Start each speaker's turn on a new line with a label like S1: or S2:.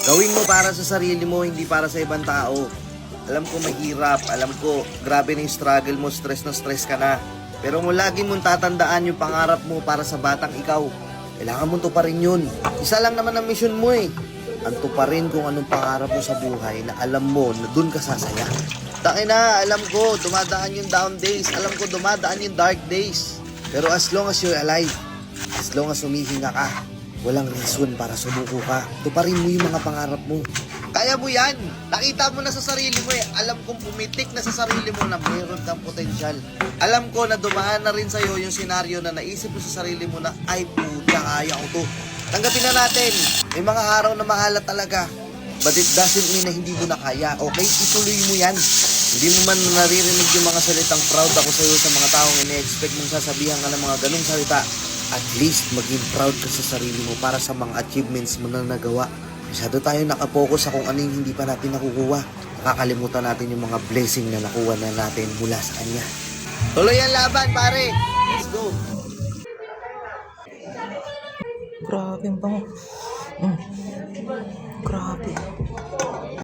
S1: Gawin mo para sa sarili mo, hindi para sa ibang tao. Alam ko mahirap, alam ko grabe na yung struggle mo, stress na stress ka na. Pero mo lagi mong tatandaan yung pangarap mo para sa batang ikaw. Kailangan mong tuparin yun. Isa lang naman ang mission mo eh. Ang tuparin kung anong pangarap mo sa buhay na alam mo na dun ka sasaya. Na, alam ko, dumadaan yung down days. Alam ko, dumadaan yung dark days. Pero as long as you're alive, as long as humihinga ka, walang reason para sumuko ka. Tuparin mo yung mga pangarap mo. Kaya mo yan. Nakita mo na sa sarili mo eh. Alam kong pumitik na sa sarili mo na mayroon kang potensyal. Alam ko na dumaan na rin sa'yo yung senaryo na naisip mo sa sarili mo na ay puta, kaya ko to. Tanggapin na natin. May mga araw na mahala talaga. But it doesn't mean na hindi mo na kaya. Okay? Ituloy mo yan. Hindi mo man naririnig yung mga salitang proud ako sa'yo sa mga taong ine-expect mong sasabihan ka ng mga ganung salita. At least maging proud ka sa sarili mo para sa mga achievements mo na nagawa. Masyado tayo nakapokus sa kung ano yung hindi pa natin nakukuha. Nakakalimutan natin yung mga blessing na nakuha na natin mula sa Kanya. Tuloy ang laban, pare! Let's go!
S2: Grabe ang bango. Grabe.